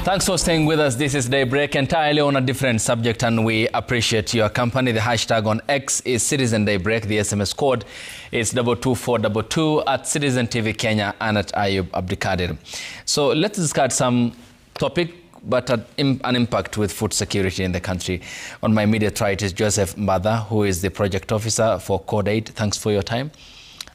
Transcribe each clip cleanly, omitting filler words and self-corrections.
Thanks for staying with us. This is Daybreak, entirely on a different subject, and we appreciate your company. The hashtag on X is Citizen Daybreak. The SMS code is 22422 at Citizen TV Kenya and at Ayub Abdikadir. So let's discuss some topic, but an impact with food security in the country. On my immediate right is Joseph Mbadha, who is the project officer for Code Aid. Thanks for your time.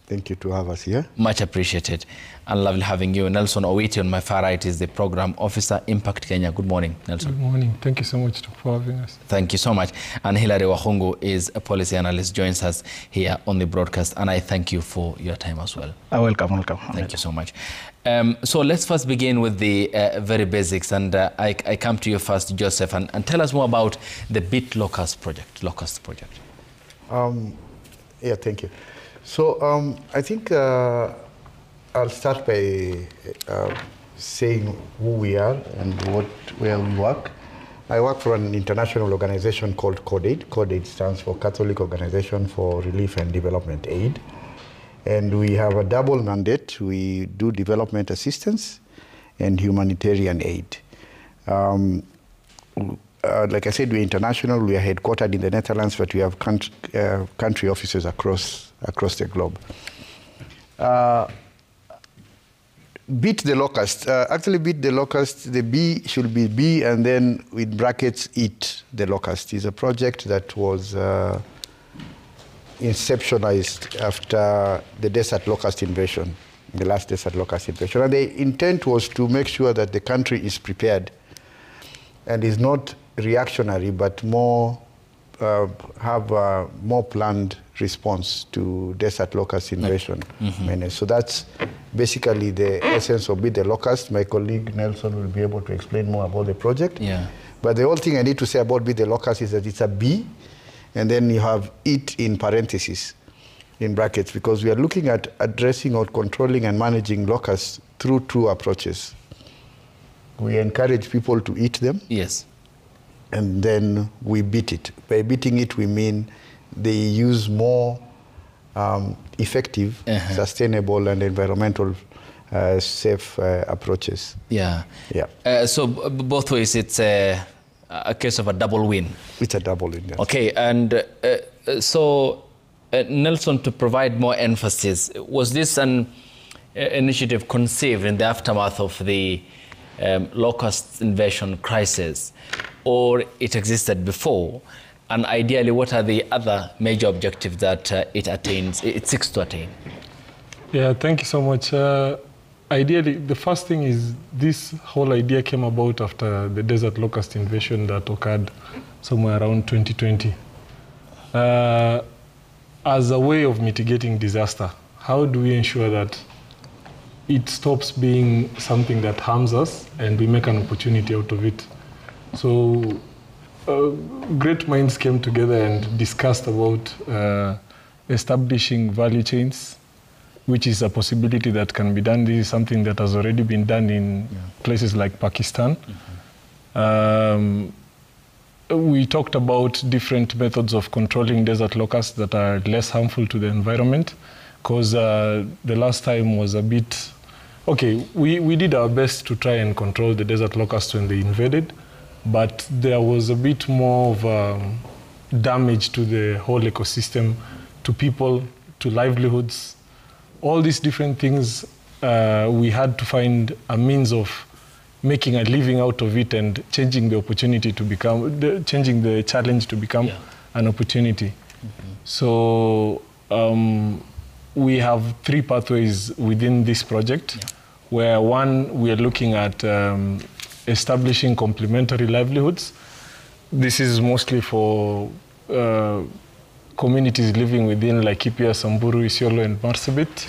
Thank you to have us here. Much appreciated, and lovely having you. Nelson Owiti on my far right is the program officer, Impact Kenya. Good morning, Nelson. Good morning. Thank you so much for having us. Thank you so much. And Hilary Wahungu is a policy analyst, joins us here on the broadcast, and I thank you for your time as well. Welcome. Thank you so much. So let's first begin with the very basics, and I come to you first, Joseph, and tell us more about the Beat Locust project. Yeah, thank you. So I think I'll start by saying who we are and where we work. I work for an international organization called Code Aid. Code Aid stands for Catholic Organization for Relief and Development Aid. And we have a double mandate. We do development assistance and humanitarian aid. Like I said, we're international. We are headquartered in the Netherlands, but we have country offices across the globe. Beat the Locust. Actually, Beat the Locust, the B should be B, and then with brackets, Eat the Locust. It's a project that was inceptionalized after the desert locust invasion, the last desert locust invasion. And the intent was to make sure that the country is prepared and is not reactionary, but more have a more planned response to desert locust invasion. So that's basically the essence of Beat the Locust. My colleague Nelson will be able to explain more about the project. Yeah. But the whole thing I need to say about Beat the Locust is that it's a B, and then you have It in parentheses, in brackets, because we are looking at addressing or controlling and managing locusts through two approaches. We encourage people to eat them. Yes. And then we beat it. By beating it, we mean they use more effective, sustainable, and environmental safe approaches. Yeah. Yeah. So both ways, it's a case of a double win. It's a double win. Yes. Okay, and so Nelson, to provide more emphasis, was this an initiative conceived in the aftermath of the locust invasion crisis, or it existed before? And ideally, what are the other major objectives that it seeks to attain? Yeah, thank you so much. Ideally, the first thing is this whole idea came about after the desert locust invasion that occurred somewhere around 2020. As a way of mitigating disaster, how do we ensure that it stops being something that harms us and we make an opportunity out of it? So great minds came together and discussed about establishing value chains, which is a possibility that can be done. This is something that has already been done in places like Pakistan. We talked about different methods of controlling desert locusts that are less harmful to the environment, because the last time was a bit, okay, we did our best to try and control the desert locusts when they invaded, but there was a bit more of damage to the whole ecosystem, to people, to livelihoods, all these different things. We had to find a means of making a living out of it and changing the opportunity to become, changing the challenge to become an opportunity. So we have three pathways within this project, where one, we are looking at establishing complementary livelihoods. This is mostly for communities living within Laikipia, Samburu, Isiolo, and Marsabit.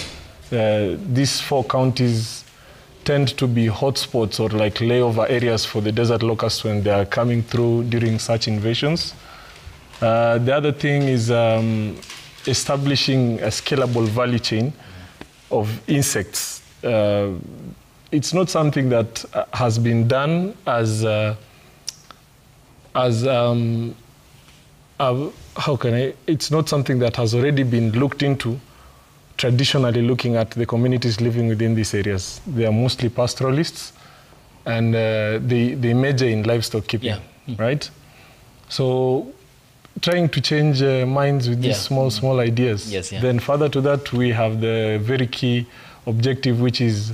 These four counties tend to be hotspots or like layover areas for the desert locusts when they are coming through during such invasions. The other thing is establishing a scalable value chain of insects. It's not something that has been done it's not something that has already been looked into, traditionally looking at the communities living within these areas. They are mostly pastoralists. and they major in livestock keeping, right? So trying to change minds with these small ideas. Then further to that, we have the very key objective, which is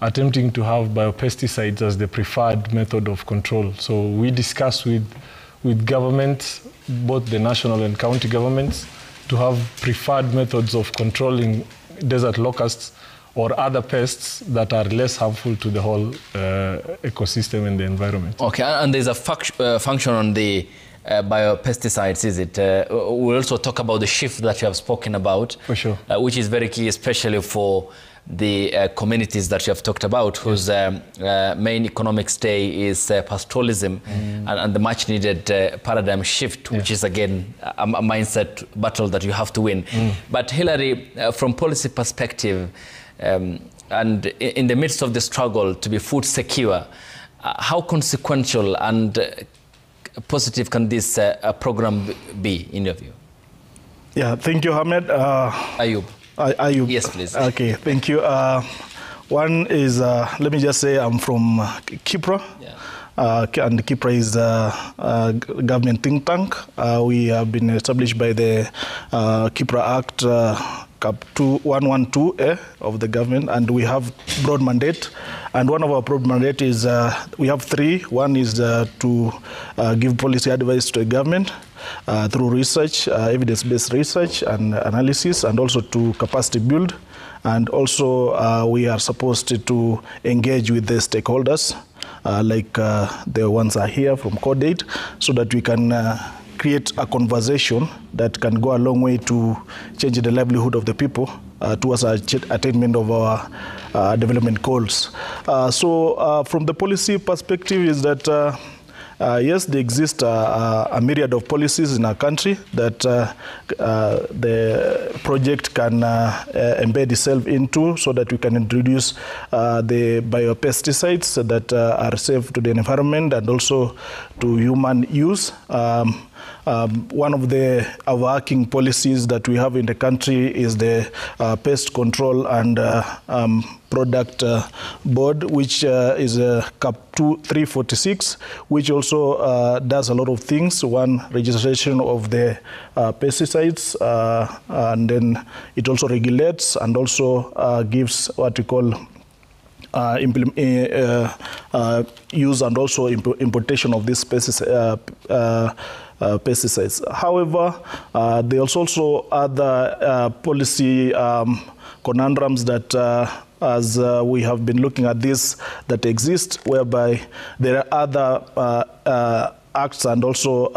attempting to have biopesticides as the preferred method of control. So we discuss with governments, both the national and county governments, to have preferred methods of controlling desert locusts or other pests that are less harmful to the whole ecosystem and the environment. Okay, and there's a function on the biopesticides, is it? We'll also talk about the shift that you have spoken about. For sure. Which is very key, especially for the communities that you have talked about, whose main economic stay is pastoralism, and the much needed paradigm shift, which is again a mindset battle that you have to win. But Hilary, from policy perspective, and in the midst of the struggle to be food secure, how consequential and positive can this program be, in your view? Yeah, thank you, Ahmed. Ayub. Ayub. Yes, please. Okay, thank you. One is, let me just say I'm from Kipra. And Kipra is a government think tank. We have been established by the Kipra Act Cap 2112 of the government, and we have broad mandate. And one of our broad mandate is, we have three. One is to give policy advice to the government through research, evidence-based research and analysis, and also to capacity build. And also we are supposed to engage with the stakeholders, like the ones are here from Codate, so that we can create a conversation that can go a long way to change the livelihood of the people towards attainment of our development goals. So from the policy perspective is that yes, there exist a myriad of policies in our country that the project can embed itself into, so that we can introduce the biopesticides that are safe to the environment and also to human use. One of the overarching policies that we have in the country is the Pest Control and Product Board, which is Cap 346, which also does a lot of things. One, registration of the pesticides, and then it also regulates and also gives what we call use and also importation of these pesticides. However, there's also other policy conundrums that, as we have been looking at this, that exist, whereby there are other acts and also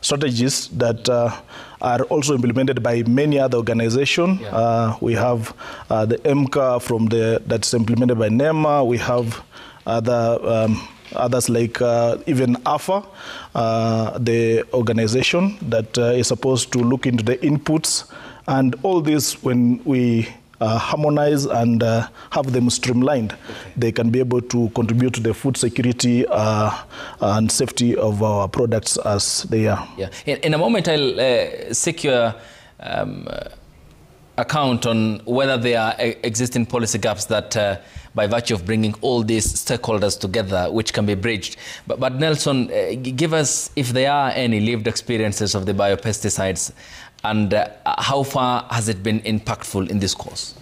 strategies that are also implemented by many other organizations. We have the MCA that's implemented by NEMA. We have others like even AFA, the organization that is supposed to look into the inputs. And all this, when we harmonize and have them streamlined, they can be able to contribute to the food security and safety of our products as they are. In a moment, I'll seek your account on whether there are existing policy gaps that, by virtue of bringing all these stakeholders together, which can be bridged. But Nelson, give us, if there are any lived experiences of the biopesticides, and how far has it been impactful in this course?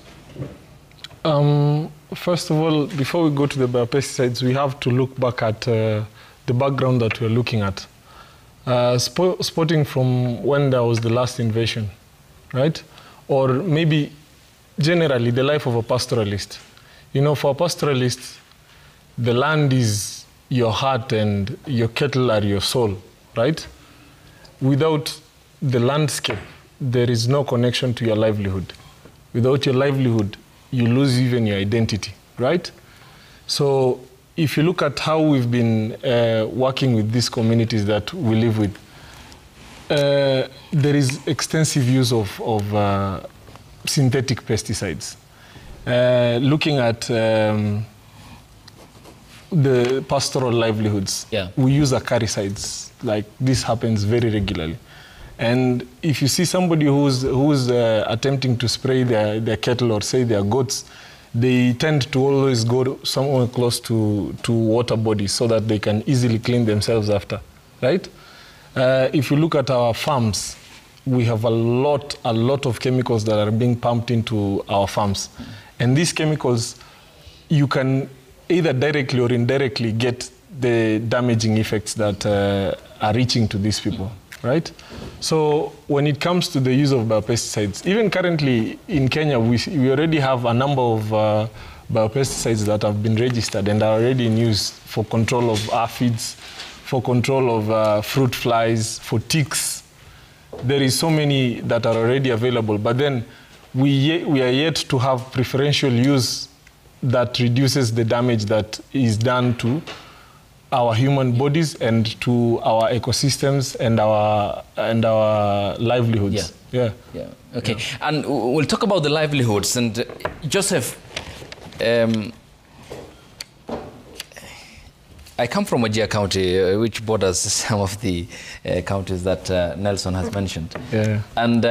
First of all, before we go to the biopesticides, we have to look back at the background that we're looking at. Spotting from when there was the last invasion, right? Or maybe generally the life of a pastoralist. You know, for a pastoralist, the land is your heart and your cattle are your soul, right? Without the landscape, there is no connection to your livelihood. Without your livelihood, you lose even your identity, right? So if you look at how we've been working with these communities that we live with, there is extensive use of synthetic pesticides. Looking at the pastoral livelihoods, we use acaricides. Like, this happens very regularly. And if you see somebody who's attempting to spray their cattle or say their goats, they tend to always go somewhere close to water bodies so that they can easily clean themselves after, right? If you look at our farms, we have a lot of chemicals that are being pumped into our farms. And these chemicals, you can either directly or indirectly get the damaging effects that are reaching to these people, right? So when it comes to the use of biopesticides, even currently in Kenya, we already have a number of biopesticides that have been registered and are already in use for control of aphids, for control of fruit flies, for ticks. There is so many that are already available, but then we are yet to have preferential use that reduces the damage that is done to our human bodies and to our ecosystems and our livelihoods. Yeah. Okay. Yeah. And we'll talk about the livelihoods. And Joseph, I come from Wajir County, which borders some of the counties that Nelson has mentioned. Yeah. And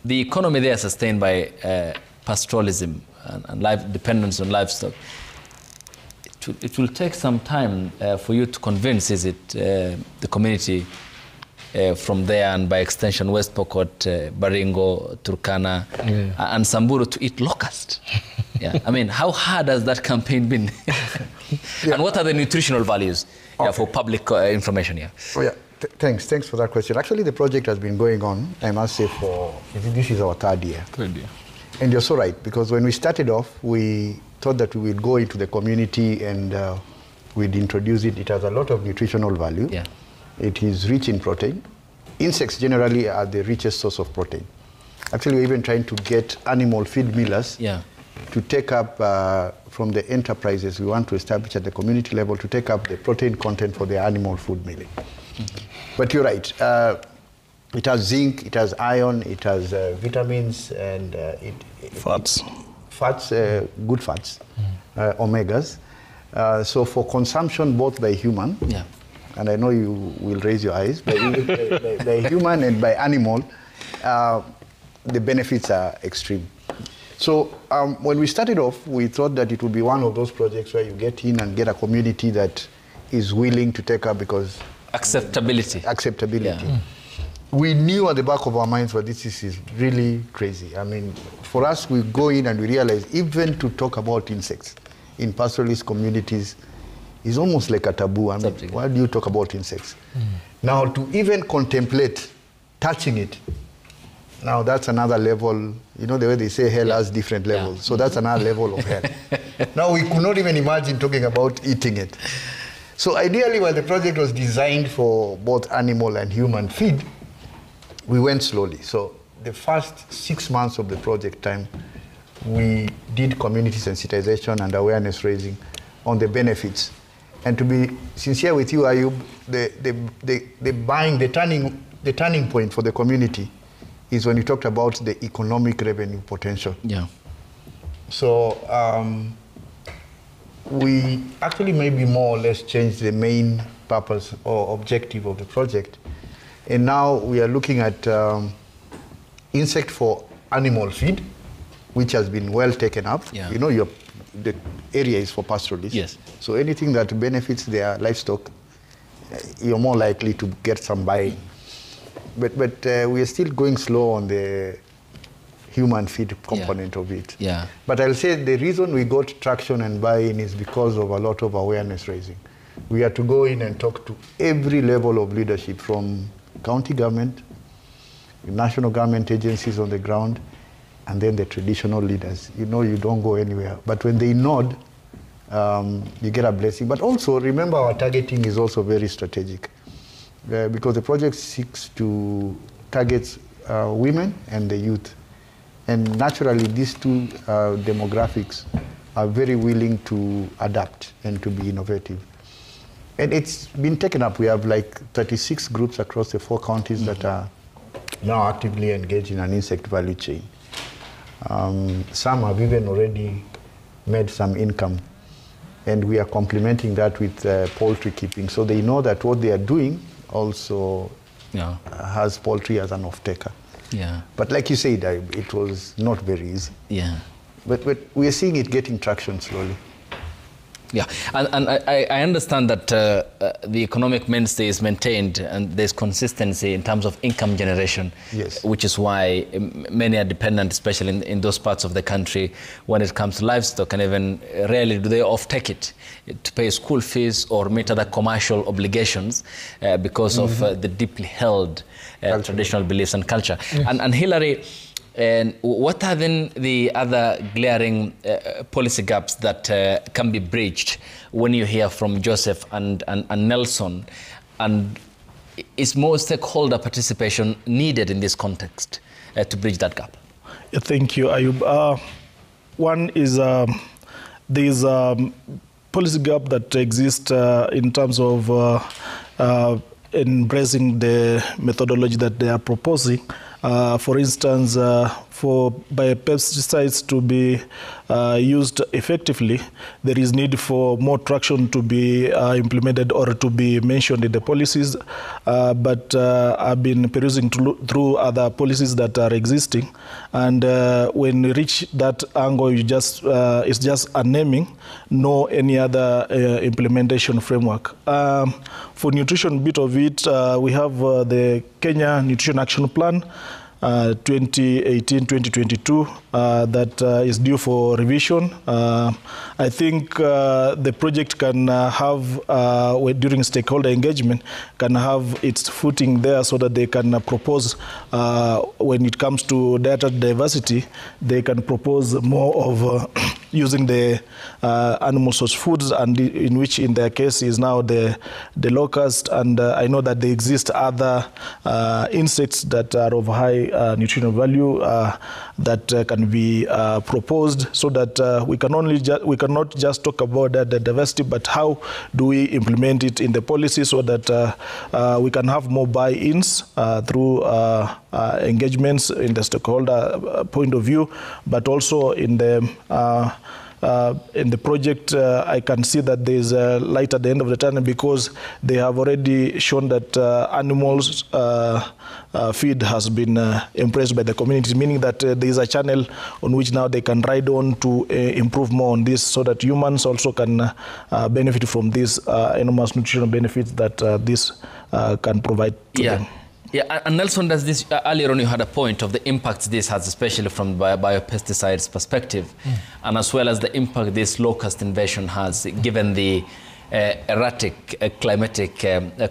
the economy there is sustained by pastoralism and dependence on livestock. It will take some time for you to convince, is it, the community from there and by extension West Pokot, Baringo, Turkana, and Samburu to eat locust? Yeah. I mean, how hard has that campaign been? And what are the nutritional values for public information here? Oh, yeah. Thanks for that question. Actually, the project has been going on, I must say, this is our third year. And you're so right, because when we started off, we thought that we would go into the community and we'd introduce it. It has a lot of nutritional value. Yeah. It is rich in protein. Insects generally are the richest source of protein. Actually, we're even trying to get animal feed millers to take up from the enterprises we want to establish at the community level to take up the protein content for the animal food milling. But you're right. It has zinc, it has iron, it has vitamins, and fats. Good fats, omegas. So for consumption both by human, and I know you will raise your eyes, by human and by animal, the benefits are extreme. So when we started off, we thought that it would be one of those projects where you get in and get a community that is willing to take up because... Acceptability. Yeah. We knew at the back of our minds that this is really crazy. I mean, for us, we go in and we realize even to talk about insects in pastoralist communities is almost like a taboo. I mean, why do you talk about insects? Now, to even contemplate touching it, now that's another level. You know the way they say hell has different levels. So that's another level of hell. Now, we could not even imagine talking about eating it. So ideally, while the project was designed for both animal and human feed, we went slowly. So the first 6 months of the project time, we did community sensitization and awareness raising on the benefits. And to be sincere with you, Ayub, the turning point for the community is when you talked about the economic revenue potential. Yeah. So we actually maybe more or less changed the main purpose or objective of the project. And now we are looking at insect for animal feed, which has been well taken up. Yeah. You know, the area is for pastoralists. Yes. So anything that benefits their livestock, you're more likely to get some buy-in. But we are still going slow on the human feed component of it. Yeah. But I'll say the reason we got traction and buy-in is because of a lot of awareness raising. We had to go in and talk to every level of leadership, from county government, national government agencies on the ground, and then the traditional leaders. You know, you don't go anywhere. But when they nod, you get a blessing. But also, remember, our targeting is also very strategic. Because the project seeks to target women and the youth. And naturally, these two demographics are very willing to adapt and to be innovative. And it's been taken up. We have like 36 groups across the 4 counties that are now actively engaged in an insect value chain. Some have even already made some income. And we are complementing that with poultry keeping. So they know that what they are doing also has poultry as an off-taker. Yeah. But like you said, it was not very easy. Yeah. But we are seeing it getting traction slowly. Yeah, and I understand that the economic mainstay is maintained and there's consistency in terms of income generation, yes, which is why many are dependent, especially in those parts of the country, when it comes to livestock, and even rarely do they off-take it to pay school fees or meet other commercial obligations because of the deeply held traditional beliefs and culture. Yes. And Hilary, and what are then the other glaring policy gaps that can be bridged when you hear from Joseph and Nelson? And is more stakeholder participation needed in this context to bridge that gap? Yeah, thank you, Ayub. One is there's a policy gap that exists in terms of embracing the methodology that they are proposing. For instance, for biopesticides to be used effectively, there is need for more traction to be implemented or to be mentioned in the policies. But I've been perusing through other policies that are existing, and when you reach that angle, you just it's just a naming, no any other implementation framework. For nutrition bit of it, we have the Kenya Nutrition Action Plan 2018-2022 that is due for revision. I think the project can have, during stakeholder engagement, can have its footing there so that they can propose, when it comes to data diversity, they can propose more of using the animal source foods, and in which in their case is now the locust, and I know that there exist other insects that are of high nutritional value that can be proposed, so that we cannot just talk about the diversity, but how do we implement it in the policy so that we can have more buy-ins through engagements in the stakeholder point of view, but also in the project, I can see that there is a light at the end of the tunnel, because they have already shown that animals feed has been embraced by the community, meaning that there is a channel on which now they can ride on to improve more on this, so that humans also can benefit from these enormous nutritional benefits that this can provide to them. Yeah, and Nelson, does this, earlier on you had a point of the impacts this has, especially from biopesticides perspective, and as well as the impact this locust invasion has, given the erratic climatic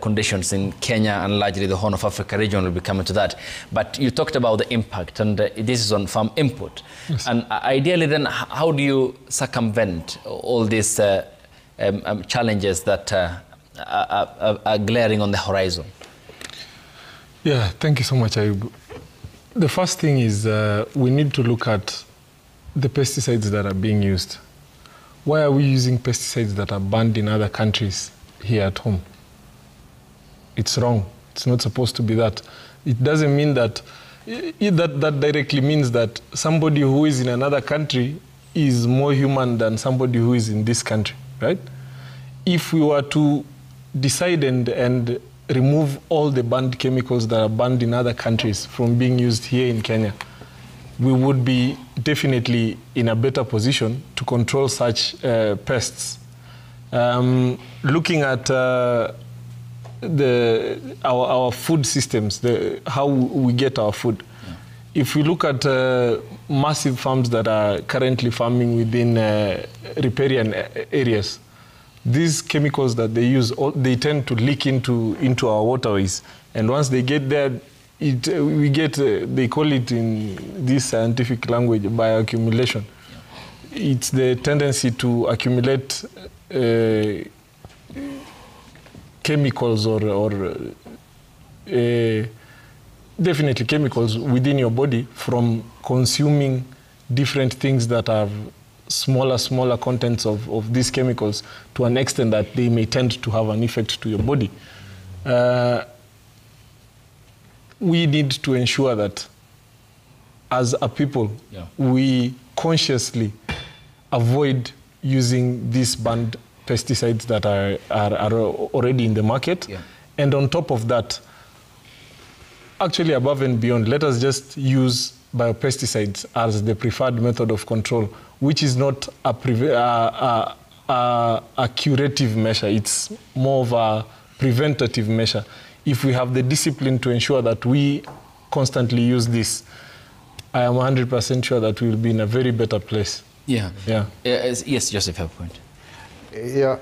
conditions in Kenya and largely the Horn of Africa region. Will be coming to that. But you talked about the impact, and this is on farm input. Yes. And ideally then, how do you circumvent all these challenges that are glaring on the horizon? Yeah, thank you so much, Ayub. The first thing is we need to look at the pesticides that are being used. Why are we using pesticides that are banned in other countries here at home? It's wrong. It's not supposed to be that. It doesn't mean that, that directly means that somebody who is in another country is more human than somebody who is in this country, right? If we were to decide and remove all the banned chemicals that are banned in other countries from being used here in Kenya, we would be definitely in a better position to control such pests. Looking at our food systems, how we get our food. Yeah. If we look at massive farms that are currently farming within riparian areas, these chemicals that they use, they tend to leak into our waterways. And once they get there, we get, they call it in this scientific language, bioaccumulation. Yeah. It's the tendency to accumulate chemicals or definitely chemicals within your body from consuming different things that are smaller contents of these chemicals, to an extent that they may tend to have an effect to your body. We need to ensure that as a people, yeah, we consciously avoid using these banned pesticides that are already in the market. Yeah. And on top of that, actually above and beyond. Let us just use biopesticides as the preferred method of control, which is not a curative measure. It's more of a preventative measure. If we have the discipline to ensure that we constantly use this, I am 100% sure that we will be in a very better place. Yeah. Yeah. Yes, Joseph, have a point. Yeah.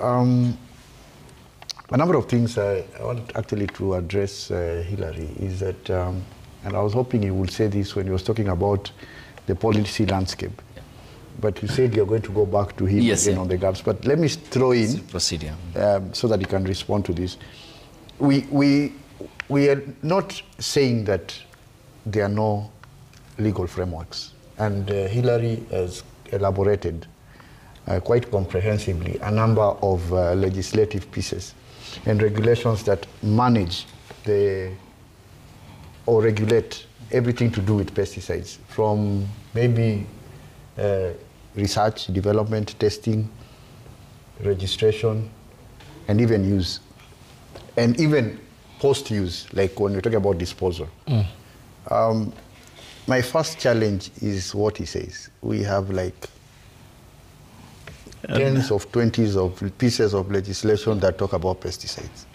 A number of things I want actually to address, Hillary, is that, and I was hoping you would say this when you was talking about the policy landscape. Yeah. But you said you're going to go back to him again on the gaps. But let me throw in, procedure, so that you can respond to this. We are not saying that there are no legal frameworks. And Hillary has elaborated quite comprehensively a number of legislative pieces and regulations that manage or regulate everything to do with pesticides, from maybe research, development, testing, registration, and even use. And even post-use, like when we're talking about disposal. My first challenge is what he says. We have like tens of 20s of pieces of legislation that talk about pesticides.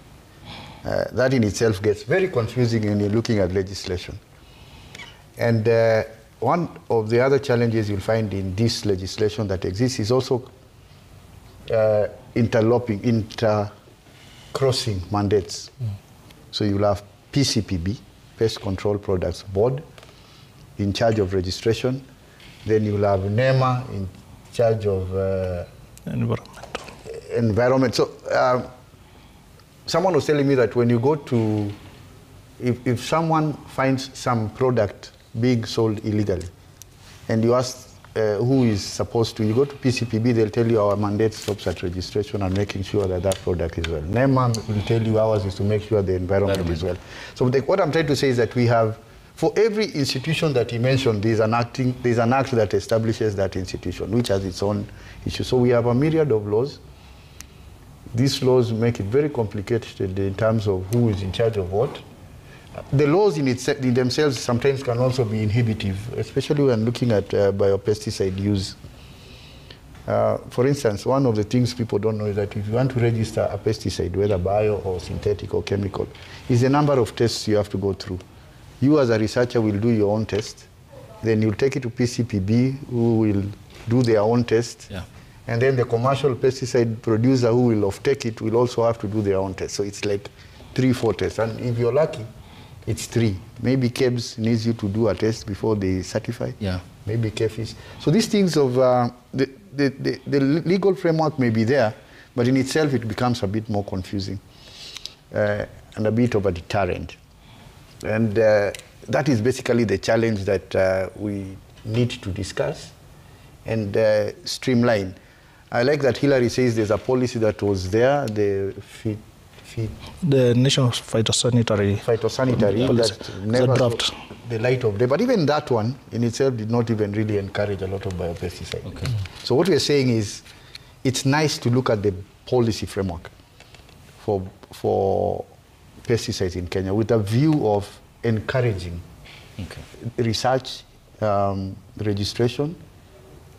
That in itself gets very confusing when you're looking at legislation. And one of the other challenges you'll find in this legislation that exists is also crossing mandates. So you'll have PCPB, Pest Control Products Board, in charge of registration. Then you'll have NEMA in charge of environment. So someone was telling me that when you go to, if someone finds some product being sold illegally, and you ask who is supposed to, you go to PCPB, they'll tell you our mandate stops at registration and making sure that that product is well. NEMA will tell you ours is to make sure the environment is well. So what I'm trying to say is that we have, for every institution that he mentioned, there's an act that establishes that institution, which has its own issue. So we have a myriad of laws. These laws make it very complicated in terms of who is in charge of what. The laws in themselves sometimes can also be inhibitive, especially when looking at biopesticide use. For instance, one of the things people don't know is that if you want to register a pesticide, whether bio or synthetic or chemical, is the number of tests you have to go through. You as a researcher will do your own test, then you'll take it to PCPB, who will do their own test, and then the commercial pesticide producer who will offtake it will also have to do their own test. So it's like 3-4 tests, and if you're lucky, it's 3. Maybe KEBS needs you to do a test before they certify. Maybe KEFIS. So these things of the legal framework may be there, but in itself it becomes a bit more confusing and a bit of a deterrent. And that is basically the challenge that we need to discuss and streamline. I like that Hillary says there's a policy that was there, the national phytosanitary that never saw the light of day. But even that one in itself did not even really encourage a lot of biopesticides. Okay. So what we're saying is it's nice to look at the policy framework for pesticides in Kenya with a view of encouraging research, registration,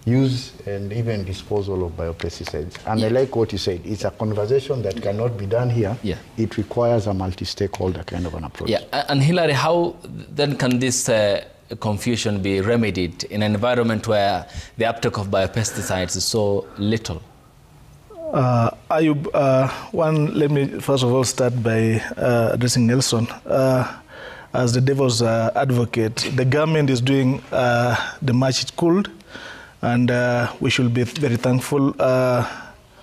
use, and even disposal of biopesticides. And I like what you said. It's a conversation that cannot be done here. It requires a multi-stakeholder kind of an approach. And Hillary, how then can this confusion be remedied in an environment where the uptake of biopesticides is so little? Ayub, let me first of all start by addressing Nelson. As the devil's advocate, the government is doing the much it could, and we should be very thankful.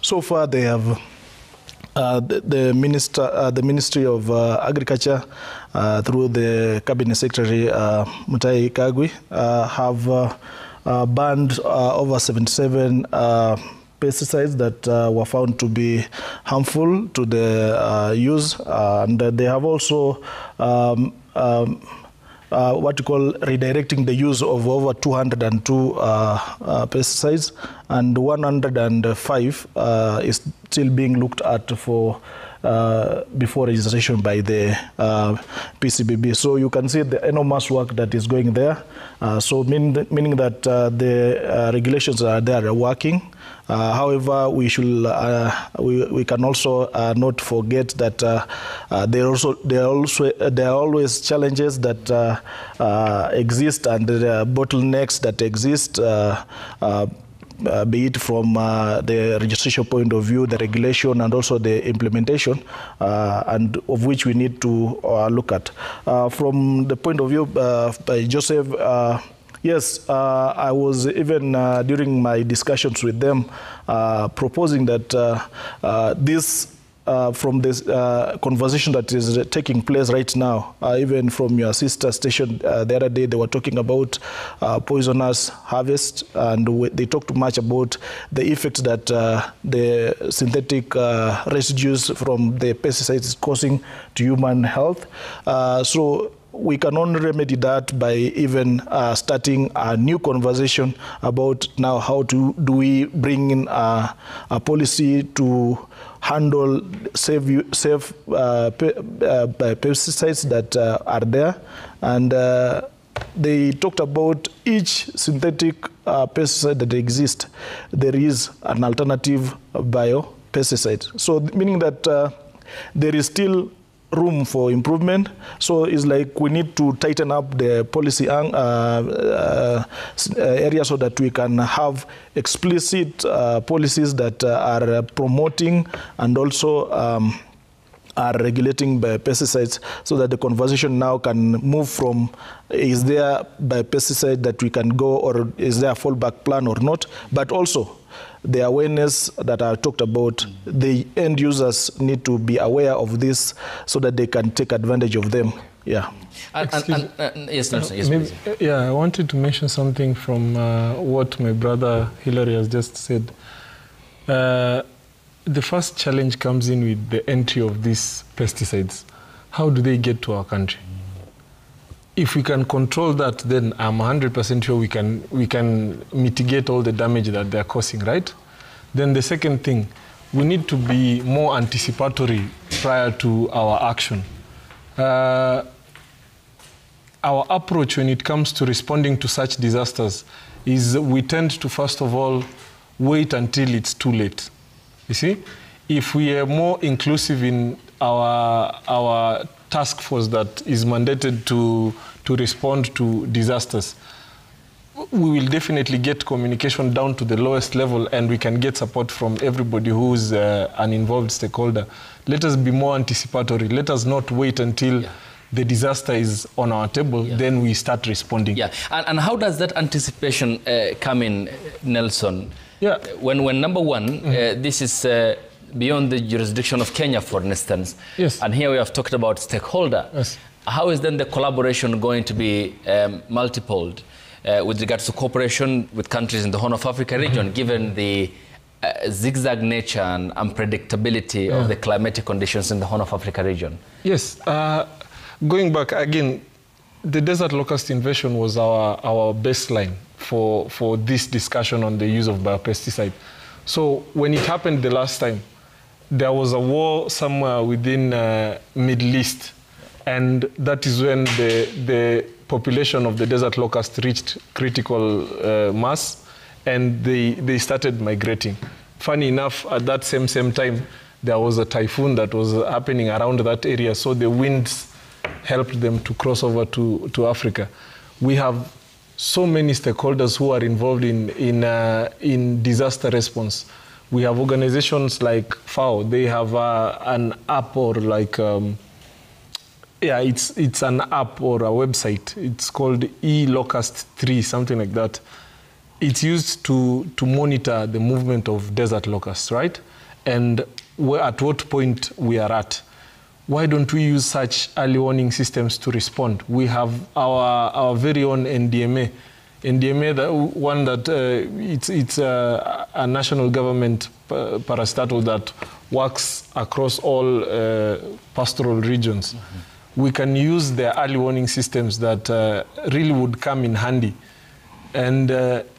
So far, they have the Ministry of Agriculture, through the Cabinet Secretary Mutahi Kagwe, have banned over 77 pesticides that were found to be harmful to the use, and they have also what you call redirecting the use of over 202 pesticides, and 105 is still being looked at for before registration by the PCBB. So you can see the enormous work that is going there. So meaning that the regulations are there, are working. However, we should we can also not forget that there are always challenges that exist, and the bottlenecks that exist. Be it from the registration point of view, the regulation, and also the implementation, and of which we need to look at. From the point of view by Joseph, yes, I was even during my discussions with them proposing that this from this conversation that is taking place right now, even from your sister station the other day, they were talking about poisonous harvest, and they talked much about the effects that the synthetic residues from the pesticides is causing to human health. So we can only remedy that by even starting a new conversation about now how do we bring in a policy to handle safe pesticides that are there. And they talked about each synthetic pesticide that exists, there is an alternative biopesticide. So meaning that there is still room for improvement. So it's like we need to tighten up the policy area so that we can have explicit policies that are promoting and also are regulating by pesticides, so that the conversation now can move from is there by pesticide that we can go, or is there a fallback plan or not, but also the awareness that I talked about. The end users need to be aware of this so that they can take advantage of them. Yeah. Yes, Nelson, yes, maybe, please. Yeah, I wanted to mention something from what my brother Hilary has just said. The first challenge comes in with the entry of these pesticides. How do they get to our country? If we can control that, then I'm 100% sure we can mitigate all the damage that they're causing, right? Then the second thing, we need to be more anticipatory prior to our action. Our approach when it comes to responding to such disasters is we tend to, first of all, wait until it's too late. You see, if we are more inclusive in our task force that is mandated to respond to disasters, we will definitely get communication down to the lowest level, and we can get support from everybody who's an involved stakeholder. Let us be more anticipatory. Let us not wait until the disaster is on our table, then we start responding. Yeah, and how does that anticipation come in, Nelson? Yeah. When number one, this is beyond the jurisdiction of Kenya, for instance. Yes. And here we have talked about stakeholder. Yes. How is then the collaboration going to be multiplied with regards to cooperation with countries in the Horn of Africa region, given the zigzag nature and unpredictability of the climatic conditions in the Horn of Africa region? Yes. Going back again, the desert locust invasion was our baseline for this discussion on the use of biopesticide. So when it happened the last time, there was a war somewhere within Middle East, and that is when the population of the desert locust reached critical mass, and they started migrating. Funny enough, at that same time, there was a typhoon that was happening around that area, so the winds helped them to cross over to Africa. We have so many stakeholders who are involved in disaster response. We have organizations like FAO. They have an app, or like it's an app or a website. It's called Locust 3, something like that. It's used to monitor the movement of desert locusts, right? And at what point we are at. Why don't we use such early warning systems to respond? We have our very own NDMA. NDMA, the one that it's a national government parastatal that works across all pastoral regions. We can use their early warning systems that really would come in handy. And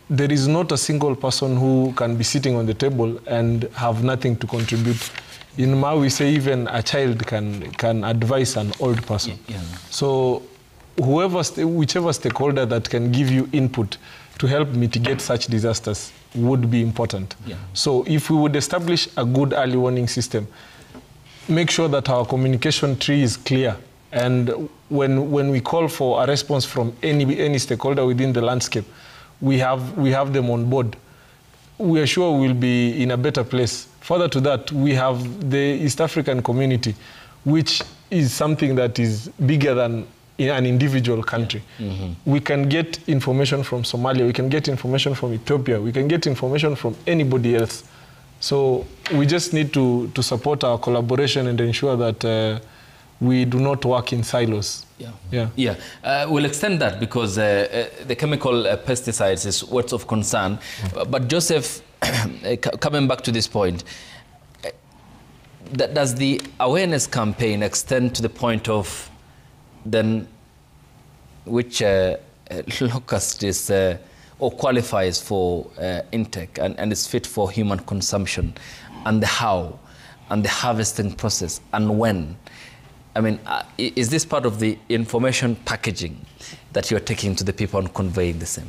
there is not a single person who can be sitting on the table and have nothing to contribute. In Ma, we say even a child can advise an old person. Yeah. So whichever stakeholder that can give you input to help mitigate such disasters would be important. Yeah. So if we would establish a good early warning system, make sure that our communication tree is clear, and when we call for a response from any stakeholder within the landscape, we have them on board, we are sure we'll be in a better place. Further to that, we have the East African community, which is something that is bigger than an individual country. Mm-hmm. We can get information from Somalia, we can get information from Ethiopia, we can get information from anybody else. So we just need to support our collaboration and ensure that we do not work in silos. We'll extend that because the chemical pesticides is what's of concern. Mm-hmm. But Joseph, coming back to this point, does the awareness campaign extend to the point of then which locust is or qualifies for intake and is fit for human consumption, and the how, and the harvesting process, and when? I mean, is this part of the information packaging that you're taking to the people and conveying the same?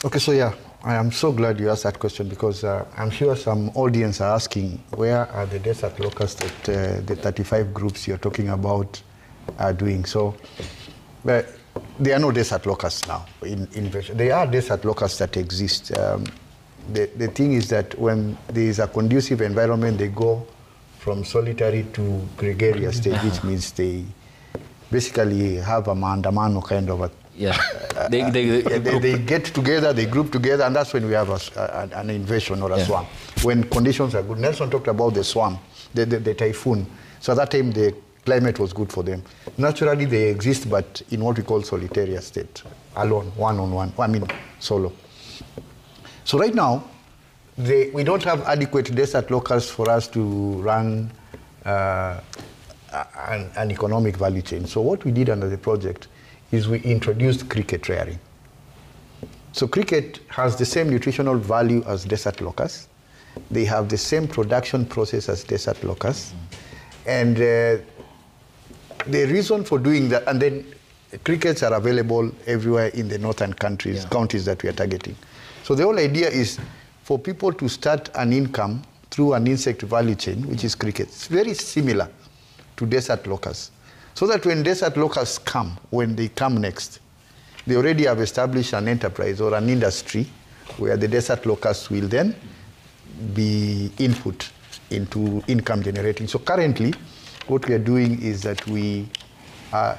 Okay, so yeah, I am so glad you asked that question, because I'm sure some audience are asking, where are the desert locusts that the 35 groups you're talking about are doing? So there are no desert locusts now in Invasion. There are desert locusts that exist. The thing is that when there is a conducive environment, they go from solitary to gregarious stage, which means they basically have a mandamano kind of a... Yeah. They get together, they group together, and that's when we have an invasion or a swarm. When conditions are good. Nelson talked about the swarm, the typhoon. So at that time, the climate was good for them. Naturally, they exist, but in what we call solitary state, alone, one-on-one, solo. So right now, we don't have adequate desert locusts for us to run an economic value chain. So what we did under the project is we introduced cricket rearing. So cricket has the same nutritional value as desert locusts. They have the same production process as desert locusts. And the reason for doing that, and then crickets are available everywhere in the northern counties that we are targeting. So the whole idea is for people to start an income through an insect value chain, which is cricket. It's very similar to desert locusts. So that when desert locusts come, when they come next, they already have established an enterprise or an industry where the desert locusts will then be input into income generating. So currently, what we are doing is that we are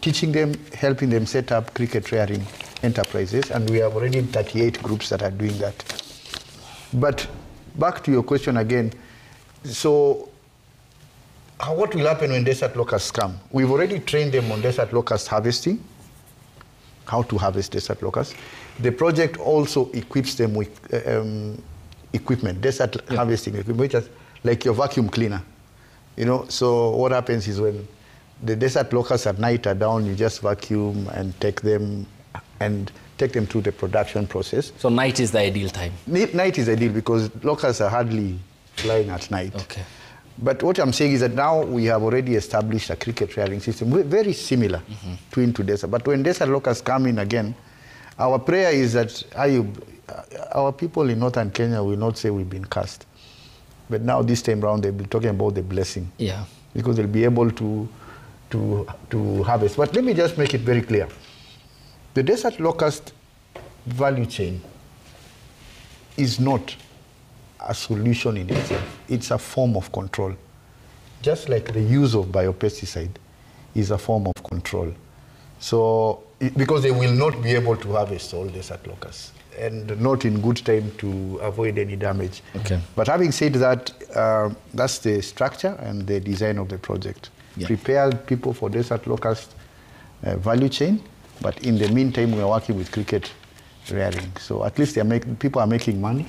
teaching them, helping them set up cricket rearing enterprises, and we have already 38 groups that are doing that. But back to your question again, so what will happen when desert locusts come? We've already trained them on desert locust harvesting, how to harvest desert locusts. The project also equips them with equipment, desert harvesting equipment, which is like your vacuum cleaner. You know, so what happens is when the desert locusts at night are down, you just vacuum and take them through the production process. So night is the ideal time? Night is ideal because locusts are hardly flying at night. Okay. But what I'm saying is that now we have already established a cricket rearing system, very similar to desert. But when desert locusts come in again, our prayer is that our people in northern Kenya will not say we've been cursed. But now this time around, they'll be talking about the blessing. Yeah. Because they'll be able to harvest. But let me just make it very clear. The desert locust value chain is not a solution in itself. It's a form of control. Just like the use of biopesticide is a form of control. So, because they will not be able to harvest all desert locusts and not in good time to avoid any damage. Okay. But having said that, that's the structure and the design of the project. Yeah. Prepare people for desert locust value chain, but in the meantime, we are working with cricket rearing. So at least people are making money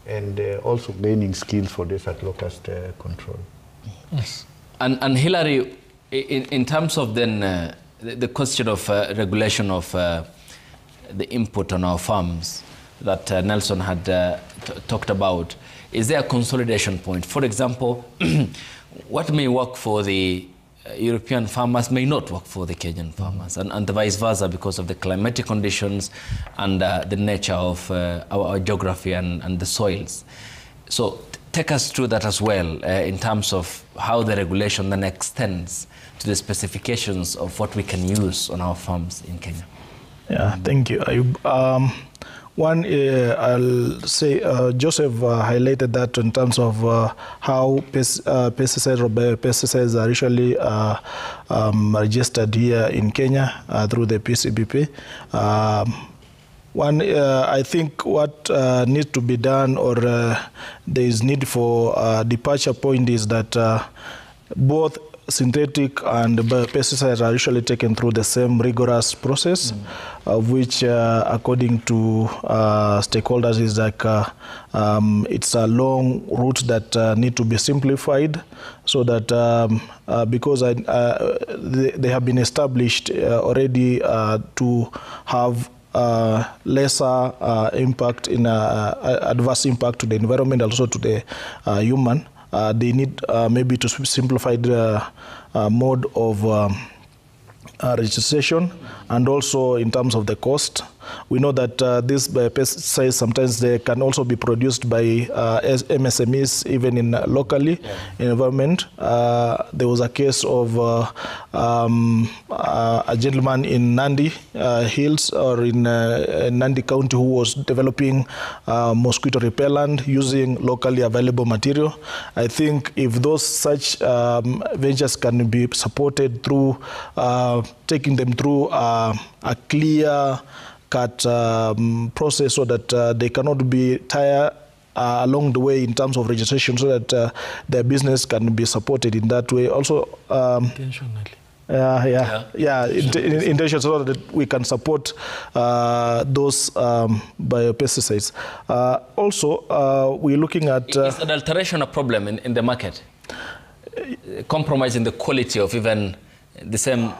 and also gaining skills for desert locust control. Yes. And Hilary, in terms of then the question of regulation of the input on our farms that Nelson had talked about, is there a consolidation point? For example, what may work for the European farmers may not work for the Kenyan farmers, and the vice versa, because of the climatic conditions and the nature of our geography and the soils. So take us through that as well, in terms of how the regulation then extends to the specifications of what we can use on our farms in Kenya. Yeah, thank you, Ayub. One, I'll say Joseph highlighted that in terms of how pesticides or biopesticides are usually registered here in Kenya through the PCBP. One, I think what needs to be done, or there is need for departure point, is that both synthetic and pesticides are usually taken through the same rigorous process, of which, according to stakeholders, is like it's a long route that need to be simplified, so that because they have been established already to have lesser impact in adverse impact to the environment, also to the human. They need maybe to simplify the mode of registration, and also in terms of the cost. We know that these pesticides sometimes they can also be produced by MSMEs, even in locally environment. There was a case of a gentleman in Nandi Hills, or in Nandi County, who was developing mosquito repellent using locally available material. I think if those such ventures can be supported through taking them through a clear cut process, so that they cannot be tired along the way in terms of registration, so that their business can be supported in that way. Also, intentionally. Intention, so that we can support those biopesticides. Also, we're looking at... Is adulteration a problem in the market? Compromising the quality of even the same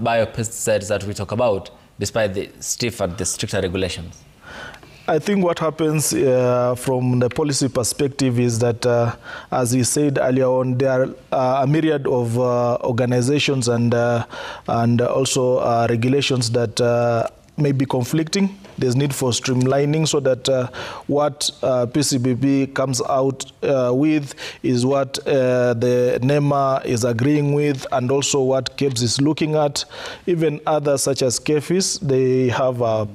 biopesticides that we talk about, despite the stricter regulations? I think what happens from the policy perspective is that, as we said earlier on, there are a myriad of organizations and also regulations that may be conflicting. There's need for streamlining, so that what PCBP comes out with is what the NEMA is agreeing with, and also what KEBS is looking at. Even others, such as KEFIS, they have a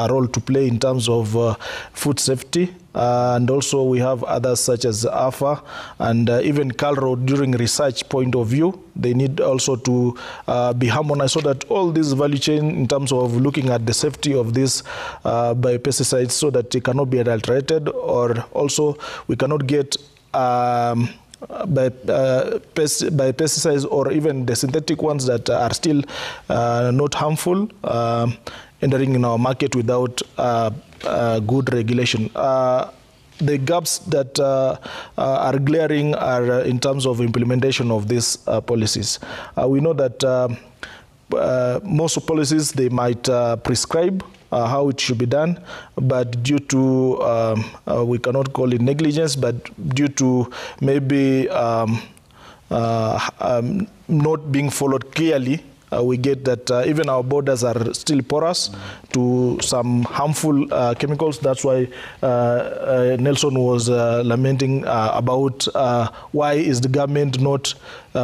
role to play in terms of food safety. And also we have others such as AFA and even CALRO. During research point of view, they need also to be harmonized, so that all this value chain in terms of looking at the safety of these biopesticides, so that it cannot be adulterated, or also we cannot get by pesticides, or even the synthetic ones that are still not harmful, entering in our market without good regulation. The gaps that are glaring are in terms of implementation of these policies. We know that most policies, they might prescribe how it should be done, but due to, we cannot call it negligence, but due to maybe not being followed clearly, we get that even our borders are still porous to some harmful chemicals. That's why Nelson was lamenting about why is the government not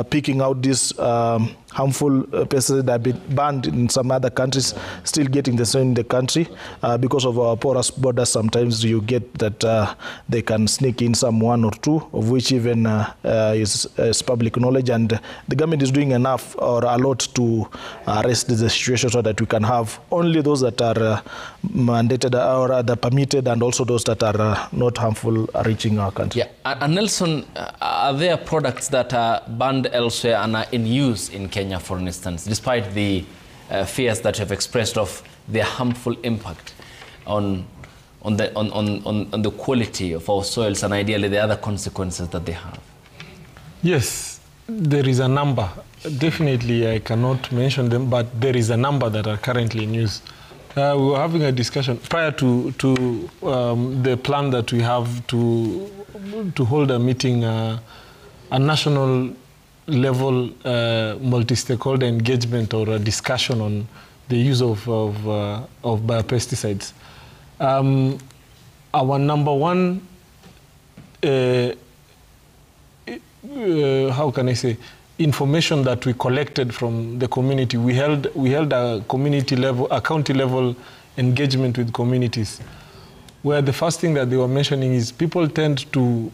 picking out these harmful pesticides that have been banned in some other countries, still getting the same in the country. Because of our porous borders, sometimes you get that they can sneak in some one or two, of which even is public knowledge, and the government is doing enough or a lot to arrest the situation, so that we can have only those that are mandated or that are permitted, and also those that are not harmful reaching our country. Yeah, and Nelson, are there products that are banned elsewhere and are in use in Kenya, for instance, despite the fears that you have expressed of their harmful impact on the quality of our soils, and ideally the other consequences that they have? Yes, there is a number. Definitely, I cannot mention them, but there is a number that are currently in use. We were having a discussion prior to the plan that we have to hold a meeting, a national level multi-stakeholder engagement or a discussion on the use of biopesticides. Our number one, how can I say, information that we collected from the community, we held a community level, a county level engagement with communities, where the first thing that they were mentioning is people tend to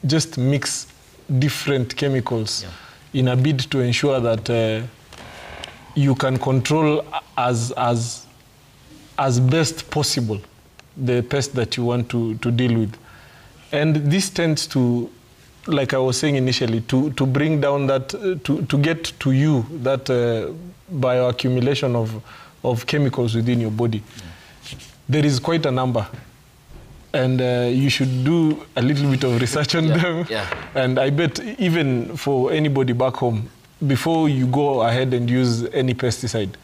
just mix different chemicals in a bid to ensure that you can control as best possible the pest that you want to deal with. And this tends to, like I was saying initially, to bring down that, to get to you that bioaccumulation of chemicals within your body. There is quite a number. And you should do a little bit of research on them. And I bet even for anybody back home, before you go ahead and use any pesticide,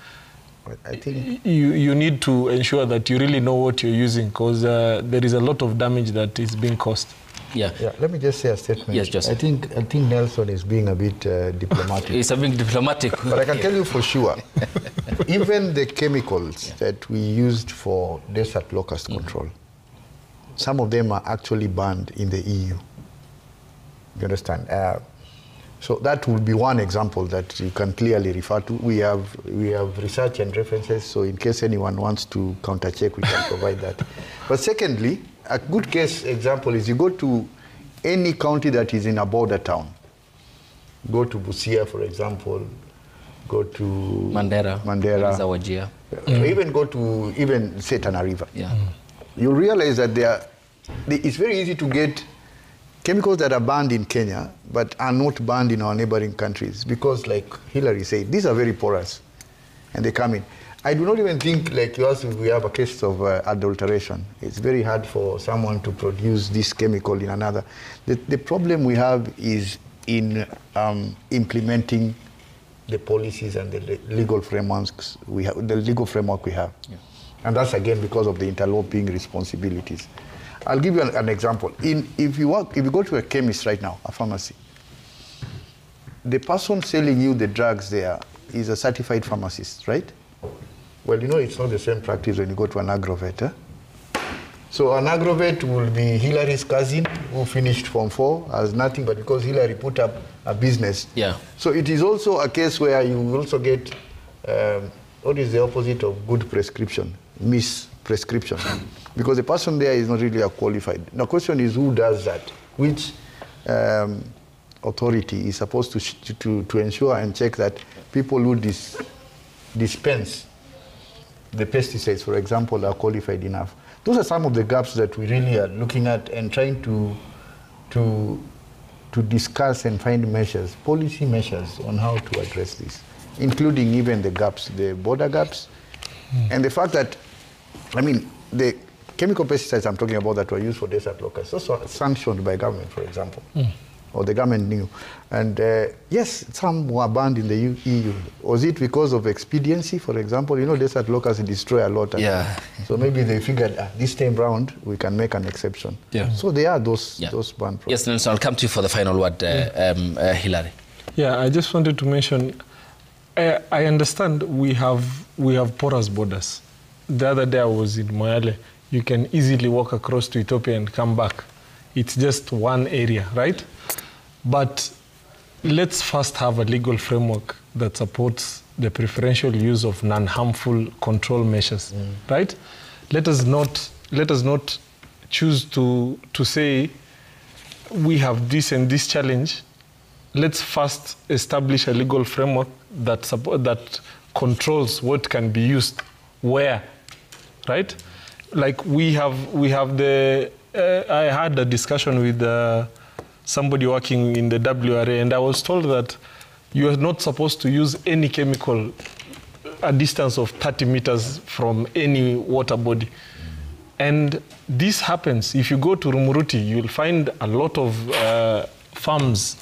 I think you need to ensure that you really know what you're using, because there is a lot of damage that is being caused. Let me just say a statement. Yes, Joseph. I think Nelson is being a bit diplomatic. He's a bit diplomatic. But I can tell you for sure, even the chemicals that we used for desert locust control, some of them are actually banned in the EU. You understand? So that would be one example that you can clearly refer to. We have research and references, so in case anyone wants to counter-check, we can provide that. But secondly, a good case example is you go to any county that is in a border town. Go to Busia, for example. Go to Mandera. Zawajia. Even go to say Tana River. You'll realize that it's very easy to get chemicals that are banned in Kenya but are not banned in our neighboring countries, because, like Hillary said, these are very porous and they come in. I do not even think, like you asked, if we have a case of adulteration. It's very hard for someone to produce this chemical in another. The problem we have is in implementing the policies and the legal frameworks we have. And that's again because of the interloping responsibilities. I'll give you an example. If you go to a chemist right now, a pharmacy, the person selling you the drugs there is a certified pharmacist, right? Well, you know, it's not the same practice when you go to an agrovet. So an agrovet will be Hillary's cousin who finished Form 4 as nothing, but because Hillary put up a business. So it is also a case where you will also get, what is the opposite of good prescription? Misprescription. Because the person there is not really a qualified. The question is, who does that? Which authority is supposed to ensure and check that people who dispense the pesticides, for example, are qualified enough? Those are some of the gaps that we really are looking at and trying to discuss and find measures, policy measures on how to address this, including even the gaps, the border gaps, and the fact that, I mean, the chemical pesticides I'm talking about that were used for desert locusts, those are sanctioned by government, for example, or the government knew. And yes, some were banned in the EU. Was it because of expediency, for example? You know, desert locusts destroy a lot. So maybe they figured, this time round, we can make an exception. So there are those banned products. Yes, Nelson, I'll come to you for the final word, Hillary. I just wanted to mention, I understand we have porous borders. The other day I was in Moyale. You can easily walk across to Ethiopia and come back. It's just one area, right? But let's first have a legal framework that supports the preferential use of non-harmful control measures, right? Let us not choose to say we have this and this challenge. Let's first establish a legal framework that controls what can be used where, right? Like we have the, I had a discussion with somebody working in the WRA, and I was told that you are not supposed to use any chemical a distance of 30 meters from any water body. And this happens. If you go to Rumuruti, you'll find a lot of farms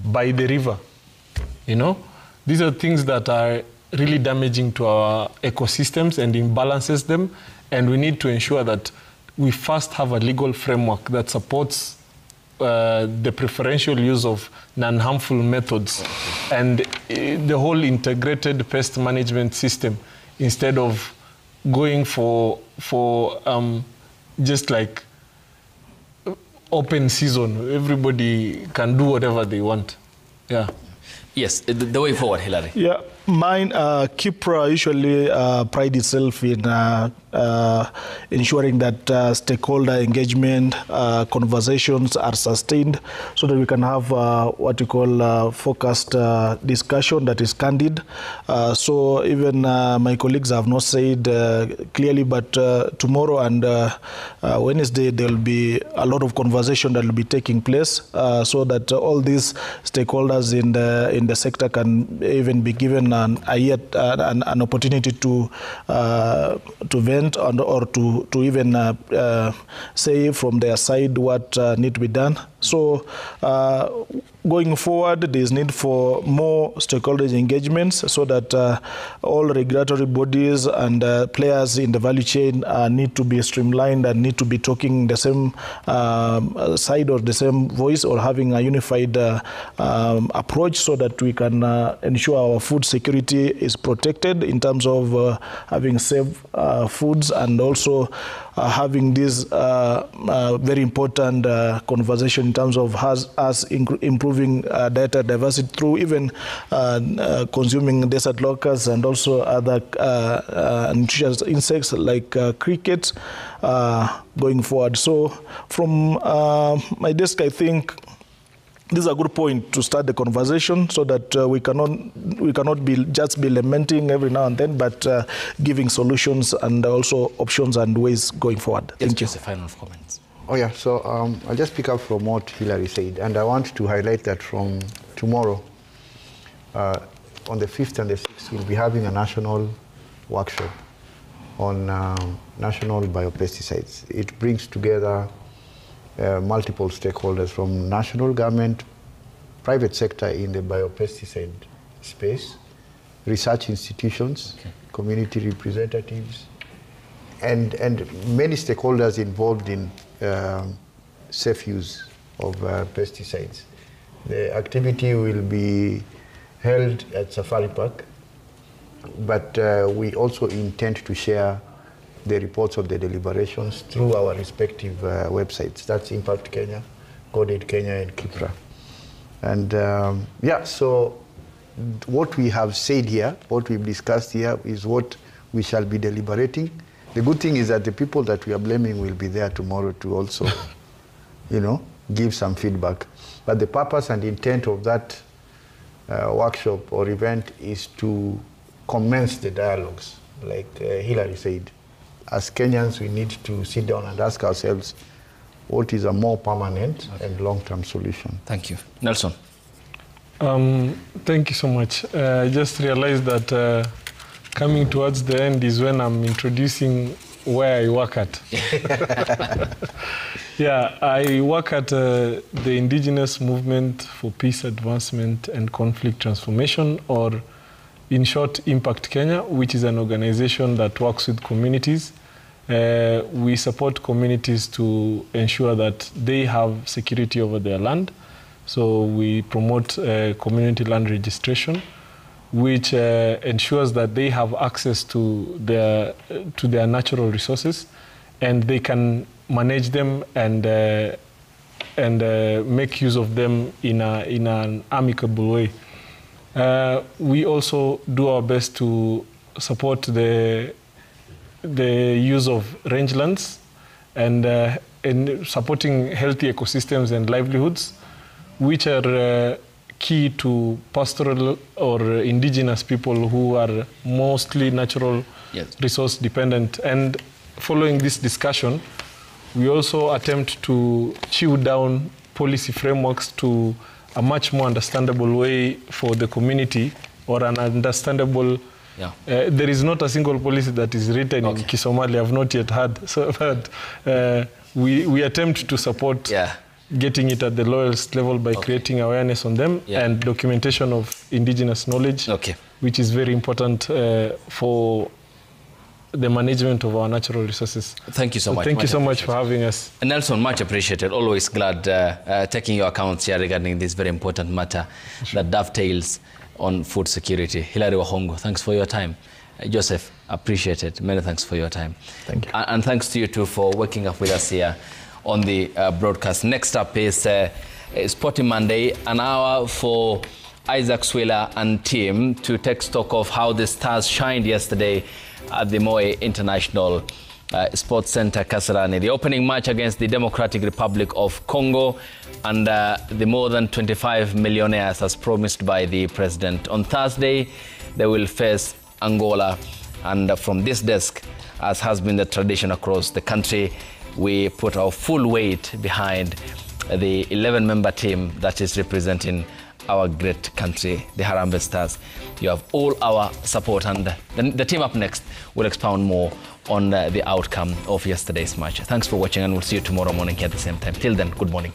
by the river. You know, these are things that are really damaging to our ecosystems and imbalances them. And we need to ensure that we first have a legal framework that supports the preferential use of non-harmful methods and the whole integrated pest management system, instead of going for just like open season. Everybody can do whatever they want. Yeah. Yes, the way forward, Hilary. Yeah, mine, Kipra usually pride itself in ensuring that stakeholder engagement, conversations are sustained so that we can have what you call focused discussion that is candid. So even my colleagues have not said clearly, but tomorrow and Wednesday there will be a lot of conversation that will be taking place so that all these stakeholders in the sector can even be given an opportunity to vent or to even say from their side what need to be done. So going forward, there is need for more stakeholders engagements so that all regulatory bodies and players in the value chain need to be streamlined and need to be talking the same side or the same voice, or having a unified approach so that we can ensure our food security is protected in terms of having safe foods, and also having this very important conversation in terms of us improving data diversity through even consuming desert locusts and also other nutritious insects like crickets going forward. So from my desk, I think this is a good point to start the conversation so that we cannot be just lamenting every now and then, but giving solutions and also options and ways going forward. Thank you. Just a final comments. Oh yeah, so I'll just pick up from what Hilary said, and I want to highlight that from tomorrow, on the 5th and the 6th, we'll be having a national workshop on national biopesticides. It brings together multiple stakeholders from national government, private sector in the biopesticide space, research institutions, community representatives, and many stakeholders involved in safe use of pesticides. The activity will be held at Safari Park, but we also intend to share the reports of the deliberations through our respective websites. That's Impact Kenya, Coded Kenya, and Kipra. And yeah, so what we have said here, what we've discussed here, is what we shall be deliberating. The good thing is that the people that we are blaming will be there tomorrow to also, give some feedback. But the purpose and intent of that workshop or event is to commence the dialogues, like Hilary said. As Kenyans, we need to sit down and ask ourselves what is a more permanent and long-term solution. Thank you. Nelson. Thank you so much. I just realized that coming towards the end is when I'm introducing where I work at. Yeah, I work at the Indigenous Movement for Peace Advancement and Conflict Transformation, or in short, Impact Kenya, which is an organization that works with communities. We support communities to ensure that they have security over their land. So we promote community land registration, which ensures that they have access to their natural resources, and they can manage them and make use of them in an amicable way. We also do our best to support the use of rangelands and supporting healthy ecosystems and livelihoods, which are key to pastoral or indigenous people who are mostly natural resource dependent. And following this discussion, we also attempt to chew down policy frameworks to a much more understandable way for the community, or an understandable. There is not a single policy that is written in Kisomali. I've not yet heard. So, but we attempt to support getting it at the lowest level by creating awareness on them and documentation of indigenous knowledge. which is very important for the management of our natural resources. Thank you so much. Thank you so much for having us. Nelson, much appreciated. Always glad taking your accounts here regarding this very important matter that dovetails on food security. Hilary Wahongo, thanks for your time. Joseph, appreciated. Many thanks for your time. Thank you. And thanks to you too for waking up with us here on the broadcast. Next up is Sporting Monday, an hour for Isaac Swiller and team to take stock of how the Stars shined yesterday at the Moe International Sports Center, Kasarani. The opening match against the Democratic Republic of Congo and the more than 25 millionaires as promised by the president. On Thursday, they will face Angola. And from this desk, as has been the tradition across the country, we put our full weight behind the 11-member team that is representing our great country, the Harambee Stars. You have all our support, and the team up next will expound more on the outcome of yesterday's match. Thanks for watching, and we'll see you tomorrow morning here at the same time. Till then, good morning.